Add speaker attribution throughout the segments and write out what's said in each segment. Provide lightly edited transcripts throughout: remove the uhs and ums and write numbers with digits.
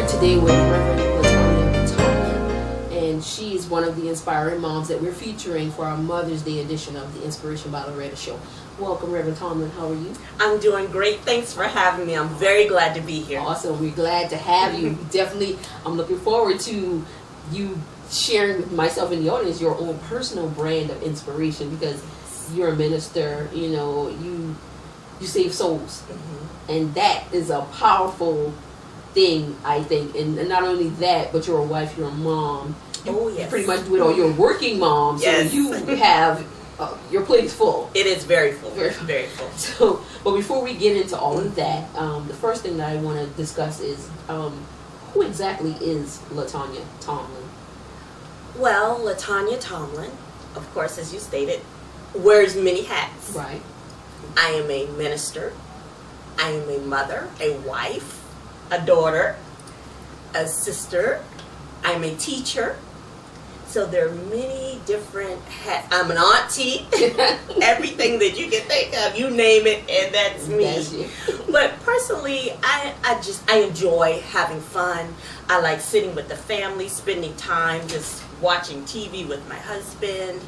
Speaker 1: here today with Reverend Loretta, and she is one of the inspiring moms that we're featuring for our Mother's Day edition of the Inspiration by Loretta show. Welcome, Reverend Tomlin. How are you?
Speaker 2: I'm doing great. Thanks for having me. I'm very glad to be here.
Speaker 1: Awesome. We're glad to have you. Definitely, I'm looking forward to you sharing with myself and the audience your own personal brand of inspiration, because you're a minister. You know, you save souls, and that is a powerful thing, I think. And not only that, but you're a wife, you're a mom.
Speaker 2: Oh, yes.
Speaker 1: You pretty much do it all. You're a working mom, so
Speaker 2: yes.
Speaker 1: you have your plate's full.
Speaker 2: It is very full.
Speaker 1: Very
Speaker 2: full.
Speaker 1: So, but before we get into all of that, the first thing that I want to discuss is who exactly is LaTanya Tomlin?
Speaker 2: Well, LaTanya Tomlin, of course, as you stated, wears many hats.
Speaker 1: Right.
Speaker 2: I am a minister. I am a mother, a wife, a daughter, a sister. I'm a teacher. So there are many different hats. I'm an auntie. Everything that you can think of, you name it, and that's me.
Speaker 1: That's you.
Speaker 2: But personally, I enjoy having fun. I like sitting with the family, spending time just watching TV with my husband.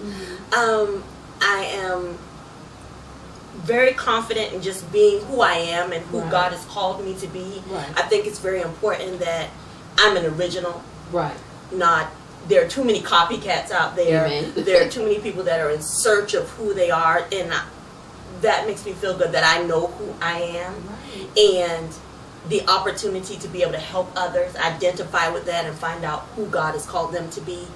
Speaker 2: I am very confident in just being who I am and who God has called me to be. I think it's very important that I'm an original. There are too many copycats out there. There are too many people that are in search of who they are, and that makes me feel good that I know who I am, and the opportunity to be able to help others identify with that and find out who God has called them to be.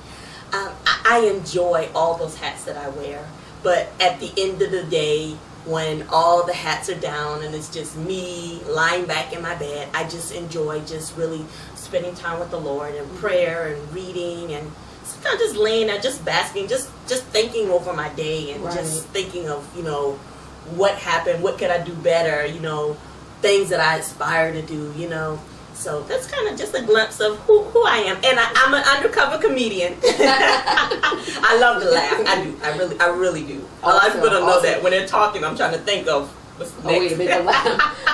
Speaker 2: I enjoy all those hats that I wear, but at the end of the day, when all the hats are down and it's just me lying back in my bed, I just enjoy just really spending time with the Lord and prayer and reading, and sometimes just laying there, just basking, just thinking over my day, and just thinking of, you know, what happened, what could I do better, you know, things that I aspire to do, you know. So that's kind of just a glimpse of who I am. And I'm an undercover comedian. I love to laugh. I do. I really do. A lot of people don't know that. When they're talking, I'm trying to think of what's next.
Speaker 1: Oh, wait a minute.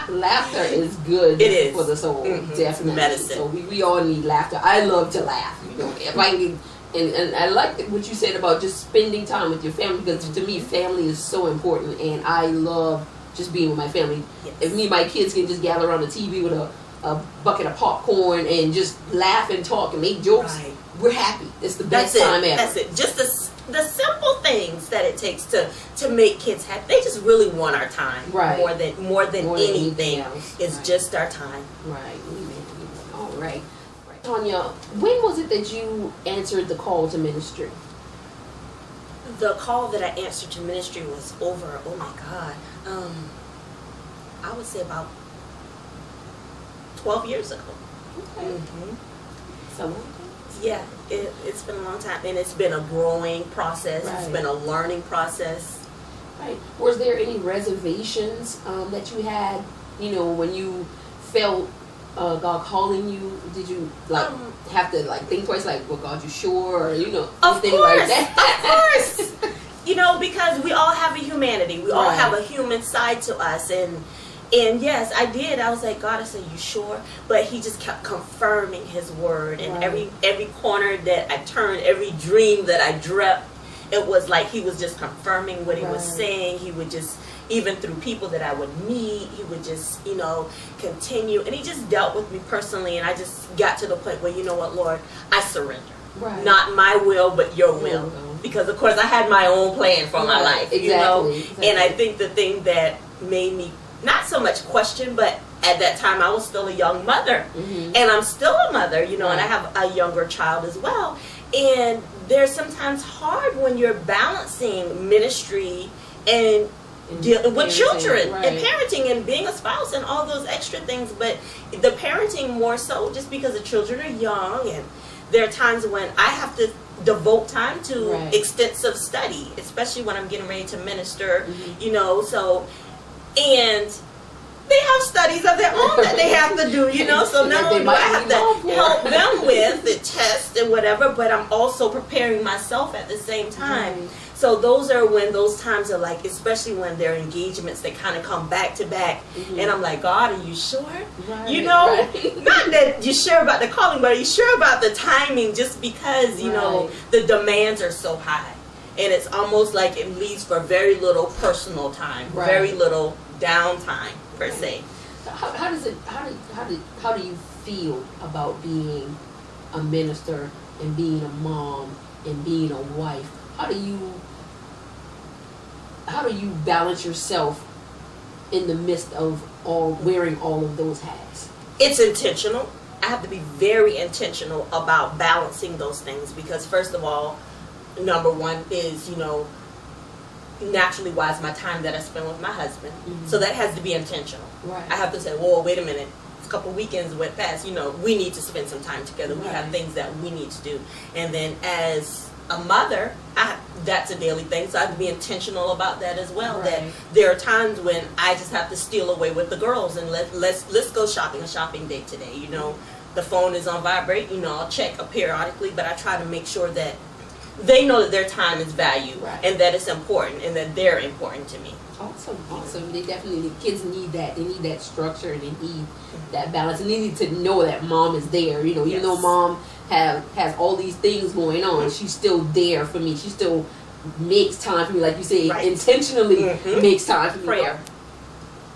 Speaker 1: Laughter is good.
Speaker 2: It is.
Speaker 1: For the soul. Definitely.
Speaker 2: Medicine.
Speaker 1: So we all need laughter. I love to laugh. You know, if I can, and I like what you said about just spending time with your family, because to me, family is so important, and I love just being with my family. If me and my kids can just gather around the TV with a bucket of popcorn and just laugh and talk and make jokes, we're happy. It's the best time ever.
Speaker 2: That's it. Just the simple things that it takes to make kids happy. They just really want our time. More than anything
Speaker 1: else.
Speaker 2: It's just our time.
Speaker 1: All right. Tanya, when was it that you answered the call to ministry?
Speaker 2: The call that I answered to ministry was over, oh my God, I would say about 12 years ago.
Speaker 1: So
Speaker 2: yeah, it's been a long time, and it's been a growing process. It's been a learning process.
Speaker 1: Was there any reservations that you had, you know, when you felt God calling you? Did you have to think twice, well, God, you sure, or, you know, anything like that?
Speaker 2: Of course. You know, because we all have a humanity. We all have a human side to us, and yes, I did. I was like, God, I said, you sure? But he just kept confirming his word. And every corner that I turned, every dream that I dreamt, it was like he was just confirming what he was saying. He would just, even through people that I would meet, he would just, you know, continue. And he just dealt with me personally. And I just got to the point where, you know what, Lord, I surrender. Not my will, but your will. Because, of course, I had my own plan for my life. You know? And I think the thing that made me not so much question, but at that time I was still a young mother, and I'm still a mother, you know, and I have a younger child as well. And there's sometimes hard when you're balancing ministry and dealing with children and parenting and being a spouse and all those extra things. But the parenting more so just because the children are young, and there are times when I have to devote time to extensive study, especially when I'm getting ready to minister, you know. So, and they have studies of their own that they have to do, you know. So not only do I have to help them with the test and whatever, but I'm also preparing myself at the same time. Right. So those are when those times are like, especially when there are engagements that kind of come back to back, and I'm like, God, are you sure? Right, you know, not that you're sure about the calling, but are you sure about the timing? Just because you know the demands are so high, and it's almost like it leaves for very little personal time, very little downtime per se.
Speaker 1: How do you feel about being a minister and being a mom and being a wife? How do you balance yourself in the midst of wearing all of those hats?
Speaker 2: It's intentional. I have to be very intentional about balancing those things, because first of all, number one is, you know, naturally wise, my time that I spend with my husband. So that has to be intentional. I have to say, whoa, wait a minute. A couple weekends went past, you know, we need to spend some time together. We have things that we need to do. And then as a mother, that's a daily thing, so I have to be intentional about that as well. That there are times when I just have to steal away with the girls and let's go shopping, a shopping date today. You know, the phone is on vibrate. You know, I'll check periodically, but I try to make sure that they know that their time is valued and that it's important and that they're important to me. Awesome.
Speaker 1: They definitely, kids need that. They need that structure and they need that balance, and they need to know that mom is there. You know, even though mom has all these things going on, she's still there for me. She still makes time for me, like you say, intentionally makes time for me.
Speaker 2: Prayer.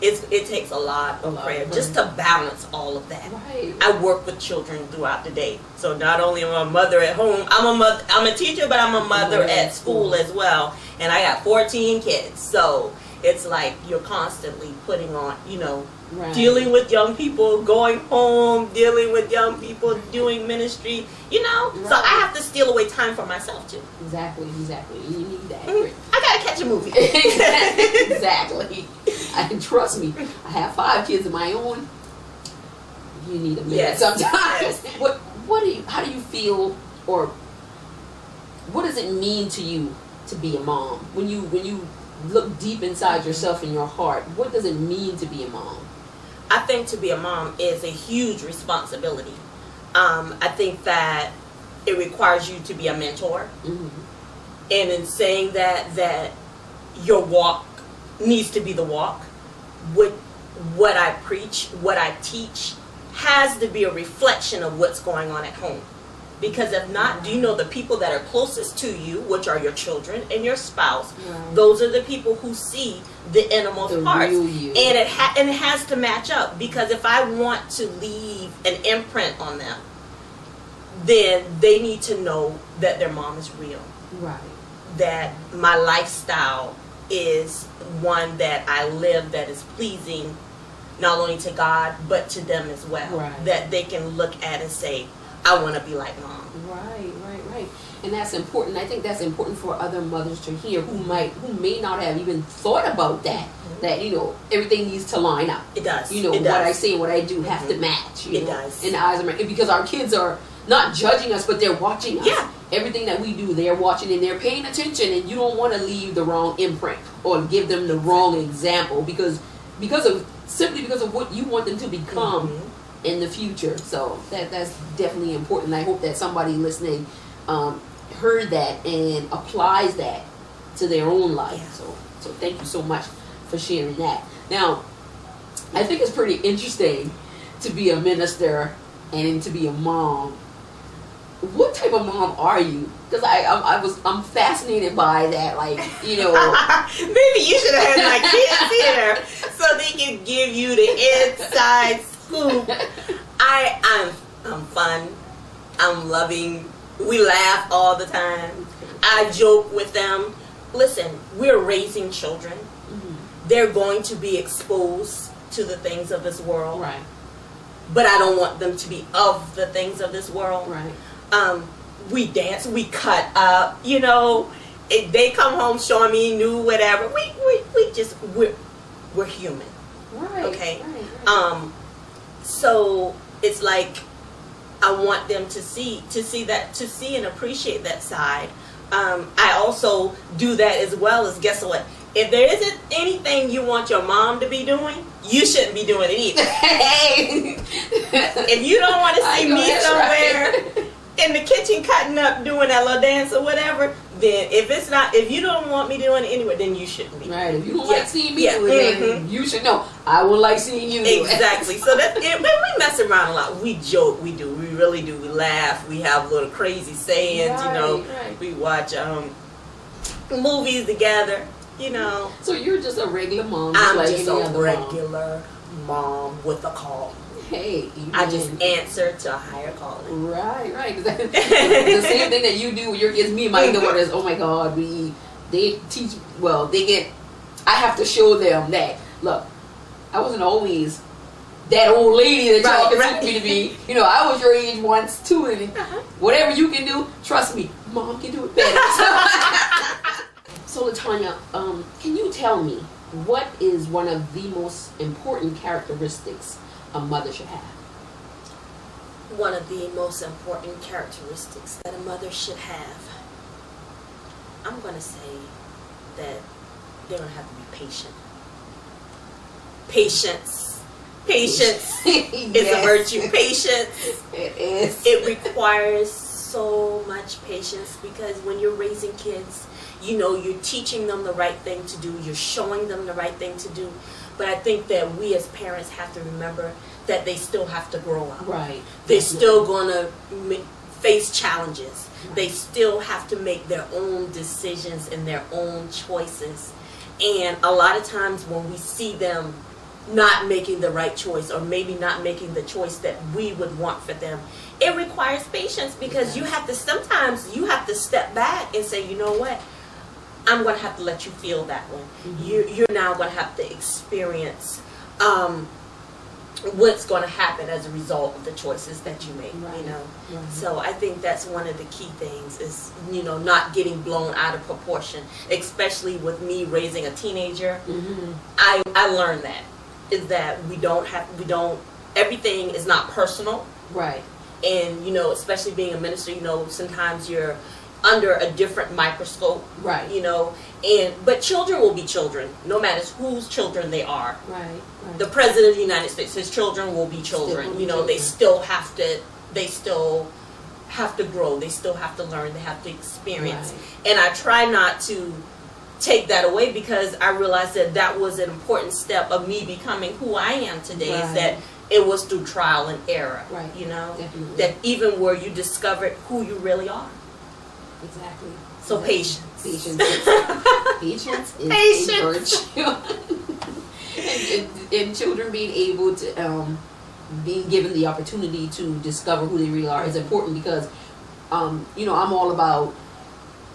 Speaker 2: It takes a lot of prayer just to balance all of that. I work with children throughout the day, so not only am I a mother at home, I'm a teacher, but I'm a mother at school as well, and I got 14 kids. So it's like you're constantly putting on, you know, dealing with young people, going home, dealing with young people, doing ministry, you know. So I have to steal away time for myself too.
Speaker 1: Exactly. You need that.
Speaker 2: I gotta catch a movie.
Speaker 1: Exactly. And trust me, I have 5 kids of my own. You need a minute sometimes. How do you feel, or what does it mean to you to be a mom? When you look deep inside yourself and your heart, what does it mean to be a mom?
Speaker 2: I think to be a mom is a huge responsibility. I think that it requires you to be a mentor. And in saying that your walk needs to be the walk. What I preach, what I teach has to be a reflection of what's going on at home. Because if not, do you know the people that are closest to you, which are your children and your spouse, those are the people who see the innermost parts. And it has to match up. Because if I want to leave an imprint on them, then they need to know that their mom is real. That my lifestyle is one that I live that is pleasing not only to God but to them as well. That they can look at and say, I want to be like mom.
Speaker 1: Right. And that's important. I think that's important for other mothers to hear who may not have even thought about that. That, you know, everything needs to line up.
Speaker 2: It does.
Speaker 1: You know, what I say and what I do have to match. You know,
Speaker 2: does.
Speaker 1: In the eyes of my, because our kids are not judging us, but they're watching us. Everything that we do, they're watching and they're paying attention, and you don't want to leave the wrong imprint or give them the wrong example because of what you want them to become in the future. So that's definitely important. I hope that somebody listening heard that and applies that to their own life. So thank you so much for sharing that. Now, I think it's pretty interesting to be a minister and to be a mom. What type of mom are you? Because I'm fascinated by that. Like, you know,
Speaker 2: maybe you should have had my kids here so they can give you the inside scoop. I'm fun. I'm loving. We laugh all the time. I joke with them. Listen, we're raising children. They're going to be exposed to the things of this world. But I don't want them to be of the things of this world. We dance, we cut up, you know. If they come home showing me new whatever, we're human. Okay. So it's like I want them to see and appreciate that side. I also do that as well as, guess what? if there isn't anything you want your mom to be doing, you shouldn't be doing it either.
Speaker 1: Hey.
Speaker 2: If you don't want to see me somewhere in the kitchen cutting up, doing that little dance or whatever, then if you don't want me doing it anywhere, then you shouldn't be.
Speaker 1: Right. If you don't like seeing me do it, then you should know I would like seeing you do it.
Speaker 2: Exactly. So that's it. When we mess around a lot, we joke, we really do. We laugh, we have little crazy sayings,
Speaker 1: Right.
Speaker 2: We watch movies together.
Speaker 1: So you're just a regular mom.
Speaker 2: I'm
Speaker 1: like
Speaker 2: just
Speaker 1: any
Speaker 2: a
Speaker 1: other
Speaker 2: regular mom with a call.
Speaker 1: Hey,
Speaker 2: I just answer to a higher calling.
Speaker 1: Right. The same thing that you do with your kids. Me and my daughters. Oh my God, they teach. Well, I have to show them that. Look, I wasn't always that old lady that y'all consider me to be. I was your age once too, and whatever you can do, trust me, Mom can do it better. So LaTanya, can you tell me what is one of the most important characteristics a mother should have?
Speaker 2: One of the most important characteristics that a mother should have, I'm going to say that they're going to have to be patient. Patience is a virtue. Patience.
Speaker 1: It is.
Speaker 2: It requires so much patience, because when you're raising kids, you're teaching them the right thing to do. You're showing them the right thing to do. But I think that we as parents have to remember that they still have to grow up.
Speaker 1: Right.
Speaker 2: They're still going to face challenges. Right. They still have to make their own decisions and their own choices. And a lot of times when we see them not making the right choice, or maybe not making the choice that we would want for them, it requires patience, because sometimes you have to step back and say, you know what? I'm going to have to let you feel that way. Mm-hmm. You're now going to have to experience what's going to happen as a result of the choices that you make.
Speaker 1: Right. Right.
Speaker 2: So I think that's one of the key things is not getting blown out of proportion, especially with me raising a teenager. Mm-hmm. I learned that is that everything is not personal.
Speaker 1: Right.
Speaker 2: And especially being a minister, sometimes you're under a different microscope,
Speaker 1: right?
Speaker 2: But children will be children, no matter whose children they are.
Speaker 1: Right.
Speaker 2: The President of the United States, his children will be children. They still have to grow. They still have to learn. They have to experience. Right. And I try not to take that away, because I realized that was an important step of me becoming who I am today. Right. Is that it was through trial and error. Right.
Speaker 1: Definitely.
Speaker 2: That even where you discovered who you really are.
Speaker 1: Exactly.
Speaker 2: So patience.
Speaker 1: Patience is a virtue. and children being able to, being given the opportunity to discover who they really are is important, because, I'm all about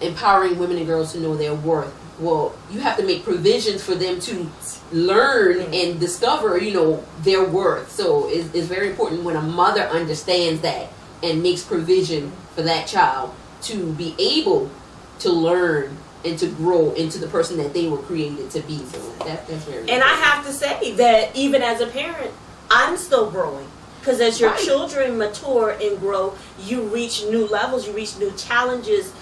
Speaker 1: empowering women and girls to know their worth. Well, you have to make provisions for them to learn and discover, their worth. So it's very important when a mother understands that and makes provision for that child to be able to learn and to grow into the person that they were created to be. So that's very important.
Speaker 2: And I have to say that even as a parent, I'm still growing. Because as your children mature and grow, you reach new levels, you reach new challenges,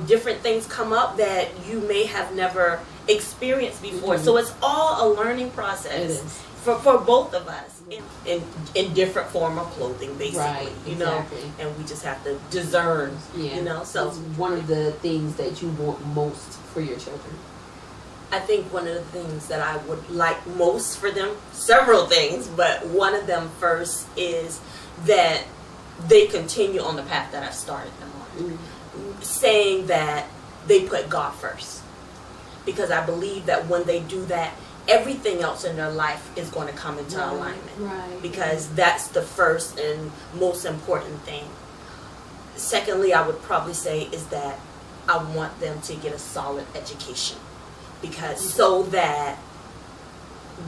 Speaker 2: different things come up that you may have never experienced before. Mm-hmm. So it's all a learning process for both of us. In different form of clothing, basically,
Speaker 1: right, exactly.
Speaker 2: And we just have to discern, so
Speaker 1: it's one of the things that you want most for your children.
Speaker 2: I think one of the things that I would like most for them, several things, but one of them first is that they continue on the path that I started them on. Mm-hmm. Saying that they put God first, because I believe that when they do that, everything else in their life is going to come into alignment. Right. Because that's the first and most important thing. Secondly, I would probably say is that I want them to get a solid education, because so that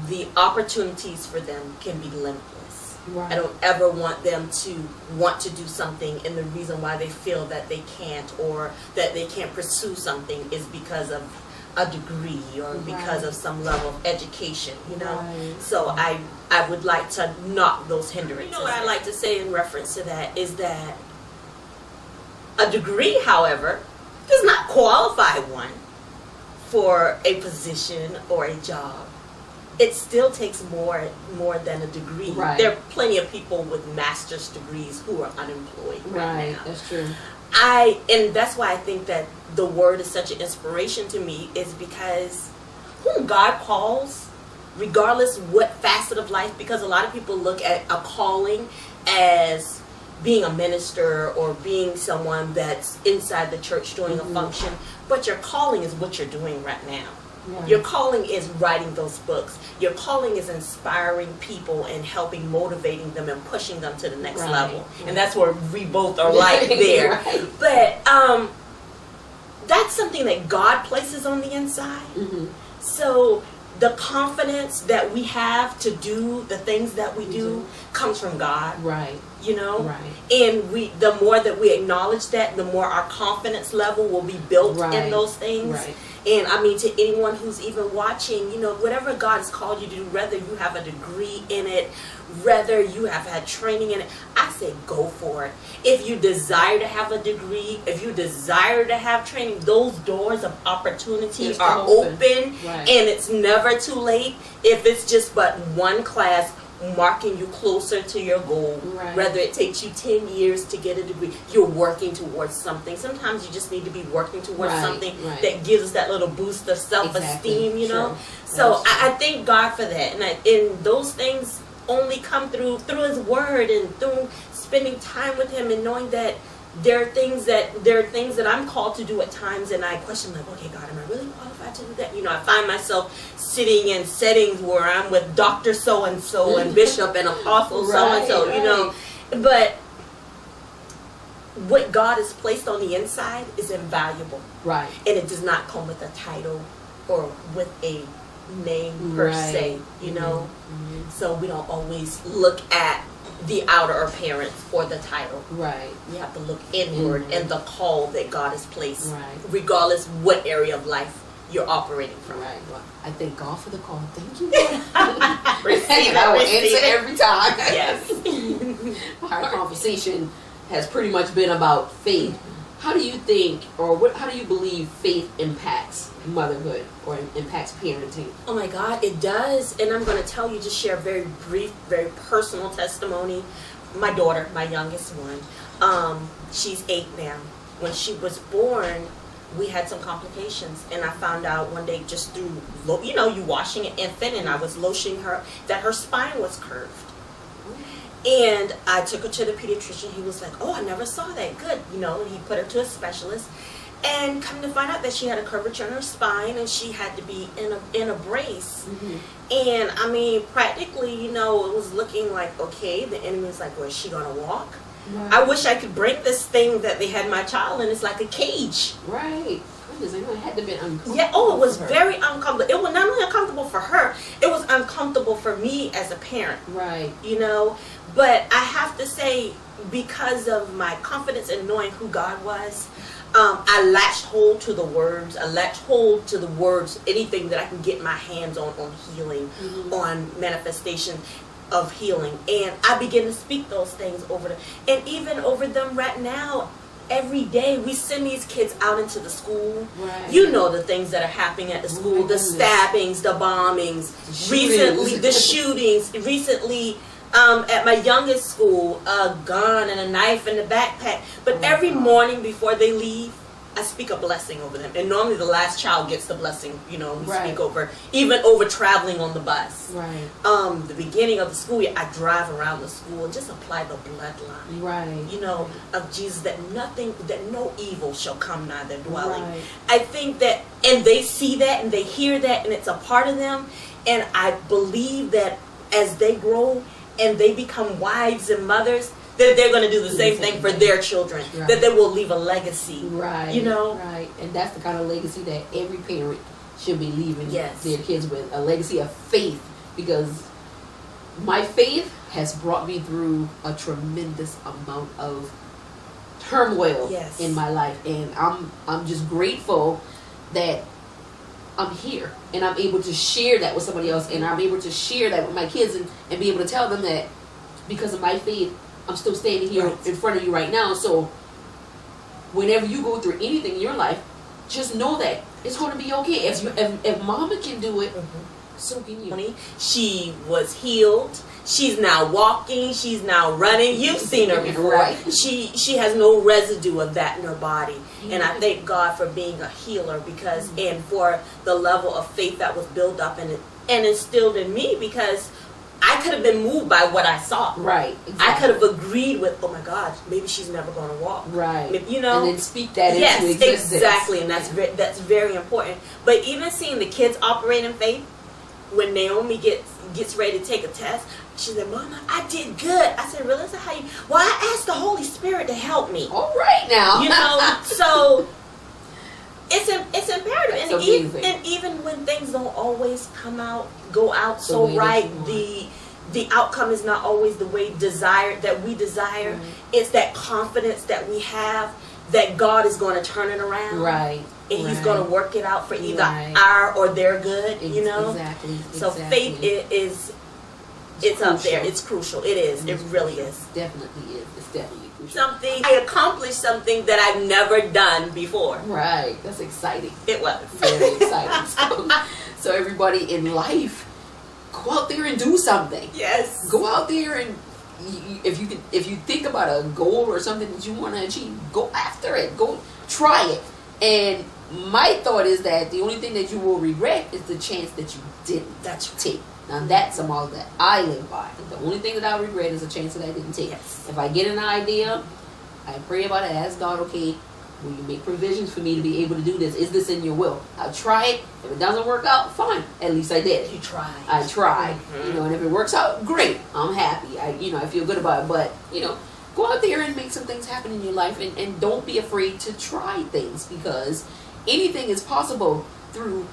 Speaker 2: the opportunities for them can be limitless. Right. I don't ever want them to want to do something, and the reason why they feel that they can't or that they can't pursue something is because of a degree or because of some level of education, So I would like to knock those hindrances. What I like to say in reference to that is that a degree, however, does not qualify one for a position or a job, it still takes more than a degree.
Speaker 1: Right.
Speaker 2: There are plenty of people with master's degrees who are unemployed right now.
Speaker 1: That's true.
Speaker 2: And that's why I think that the word is such an inspiration to me, is because whom God calls, regardless what facet of life, because a lot of people look at a calling as being a minister or being someone that's inside the church doing a function, but your calling is what you're doing right now. Right. Your calling is writing those books. Your calling is inspiring people and helping, motivating them and pushing them to the next level. Right. And that's where we both are like there. Right. But that's something that God places on the inside. So the confidence that we have to do the things that we do comes from God. Right. You know? Right. And the more that we acknowledge that, the more our confidence level will be built in those things. Right. And I mean, to anyone who's even watching, you know, whatever God has called you to do, whether you have a degree in it, whether you have had training in it, I say go for it. If you desire to have a degree, if you desire to have training, those doors of opportunity are open. Right. And it's never too late. If it's just but one class marking you closer to your goal, whether it takes you 10 years to get a degree, you're working towards something. Sometimes you just need to be working towards something that gives us that little boost of self-esteem, you know. So I thank God for that, and those things only come through His Word and through spending time with Him and knowing that there are things that I'm called to do at times, and I question, like, okay, God, am I really qualified to do that? You know, I find myself sitting in settings where I'm with Dr. So-and-so and Bishop and Apostle so-and-so, you know. But what God has placed on the inside is invaluable. Right. And it does not come with a title or with a name per se, you know. So we don't always look at the outer appearance or the title. Right. You have to look inward and the call that God has placed, regardless what area of life you're operating from. Right.
Speaker 1: Well, I thank God for the call. Thank you. I will answer every time. Yes. Our conversation has pretty much been about faith. How do you think, or how do you believe faith impacts motherhood or impacts parenting?
Speaker 2: Oh my God, it does. And I'm going to tell you, just share a very brief, very personal testimony. My daughter, my youngest one, she's 8 now. When she was born, we had some complications, and I found out one day just through, you know, you washing an infant, and I was lotioning her, that her spine was curved. And I took her to the pediatrician. He was like, oh, I never saw that. Good. You know, and he put her to a specialist. And come to find out that she had a curvature in her spine, and she had to be in a brace. And I mean, practically, you know, it was looking like, okay, the enemy was like, well, is she going to walk? Right. I wish I could break this thing that they had my child in. It's like a cage.
Speaker 1: Right. Goodness, I know it had to be uncomfortable.
Speaker 2: Yeah, oh, it was very uncomfortable. It was not only uncomfortable for her, it was uncomfortable for me as a parent. Right. You know, but I have to say, because of my confidence in knowing who God was, I latched hold to the words. I latched hold to the words, anything that I can get my hands on healing, on manifestation of healing. And I begin to speak those things over them. And even over them right now, every day we send these kids out into the school. Right. You know the things that are happening at the school, the stabbings, the bombings, recently the shootings, recently at my youngest school, a gun and a knife in the backpack. But every morning before they leave, I speak a blessing over them. And normally the last child gets the blessing, you know, we speak over, even over traveling on the bus. Right. The beginning of the school year, I drive around the school and just apply the bloodline. Right. You know, of Jesus, that no evil shall come nigh their dwelling. Right. I think that, and they see that and they hear that and it's a part of them. And I believe that as they grow and they become wives and mothers, that they're going to do the same thing for their children. Right. That they will leave a legacy. Right. You know?
Speaker 1: Right. And that's the kind of legacy that every parent should be leaving their kids with. A legacy of faith. Because my faith has brought me through a tremendous amount of turmoil in my life. And I'm just grateful that I'm here. And I'm able to share that with somebody else. And I'm able to share that with my kids and be able to tell them that because of my faith, I'm still standing here in front of you right now. So whenever you go through anything in your life, just know that it's going to be okay. If mama can do it, so can you.
Speaker 2: She was healed. She's now walking. She's now running. You've seen her before.
Speaker 1: Right.
Speaker 2: She has no residue of that in her body. And I thank God for being a healer because, and for the level of faith that was built up and instilled in me, because I could have been moved by what I saw.
Speaker 1: Right. Exactly.
Speaker 2: I could have agreed with, oh my God, maybe she's never going to walk.
Speaker 1: Right.
Speaker 2: Maybe, you know.
Speaker 1: And then speak that into existence.
Speaker 2: Yes, exactly. And that's very important. But even seeing the kids operate in faith, when Naomi gets ready to take a test, she said, Mama, I did good. I said, really? That's how you... Well, I asked the Holy Spirit to help me.
Speaker 1: All right now.
Speaker 2: You know, so it's imperative.
Speaker 1: That's amazing.
Speaker 2: And even when things don't always go out so right, the outcome is not always the way we desire. It's that confidence that we have that God is going to turn it around.
Speaker 1: Right.
Speaker 2: And He's going to work it out for either our or their good, you know?
Speaker 1: Exactly.
Speaker 2: So faith is it's up there. It's crucial. It is. It really is.
Speaker 1: Definitely is. It's definitely crucial.
Speaker 2: I accomplished something that I've never done before.
Speaker 1: Right. That's exciting.
Speaker 2: It was.
Speaker 1: Very exciting. So everybody in life, go out there and do something.
Speaker 2: Yes.
Speaker 1: Go out there and if you think about a goal or something that you want to achieve, go after it. Go try it. And my thought is that the only thing that you will regret is the chance that you didn't take. Now that's a model that I live by. The only thing that I regret is a chance that I didn't take.
Speaker 2: Yes.
Speaker 1: If I get an idea, I pray about it, ask God, okay, will you make provisions for me to be able to do this? Is this in your will? I'll try it. If it doesn't work out, fine. At least I did.
Speaker 2: You tried.
Speaker 1: I tried. You know, and if it works out, great. I'm happy. I feel good about it. But, go out there and make some things happen in your life, and don't be afraid to try things, because anything is possible through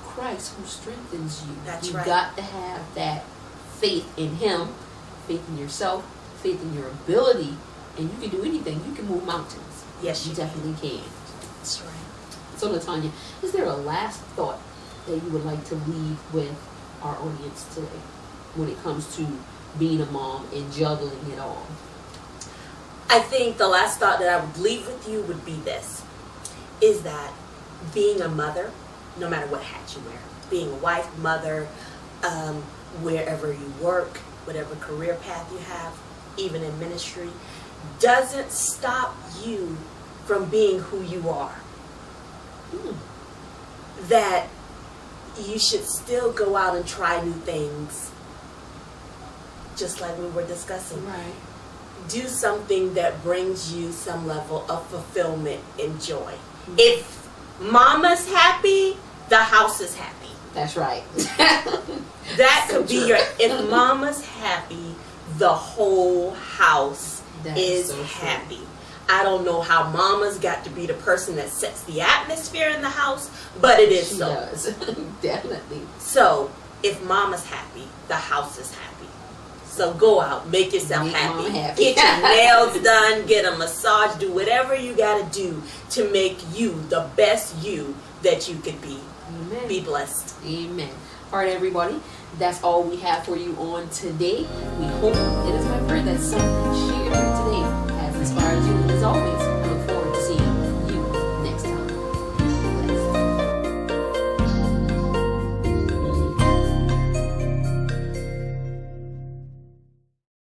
Speaker 1: Christ who strengthens you.
Speaker 2: That's right.
Speaker 1: You got to have that faith in Him, faith in yourself, faith in your ability, and you can do anything. You can move mountains.
Speaker 2: Yes,
Speaker 1: you definitely can.
Speaker 2: That's right.
Speaker 1: So, Latanya, is there a last thought that you would like to leave with our audience today when it comes to being a mom and juggling it all?
Speaker 2: I think the last thought that I would leave with you would be this, is that being a mother, no matter what hat you wear, being a wife, mother, wherever you work, whatever career path you have, even in ministry, doesn't stop you from being who you are. That you should still go out and try new things, just like we were discussing.
Speaker 1: Right.
Speaker 2: Do something that brings you some level of fulfillment and joy. If mama's happy, the house is happy.
Speaker 1: That's right.
Speaker 2: That could be if mama's happy, the whole house is happy. I don't know how mama's got to be the person that sets the atmosphere in the house, but it is so.
Speaker 1: She does. Definitely.
Speaker 2: So, if mama's happy, the house is happy. So go out, make yourself happy. Get your nails done, get a massage, do whatever you got to do to make you the best you that you could be.
Speaker 1: Amen.
Speaker 2: Be blessed.
Speaker 1: Amen. All right, everybody. That's all we have for you on today. We hope, it is my prayer, that something shared here today has inspired you. As always,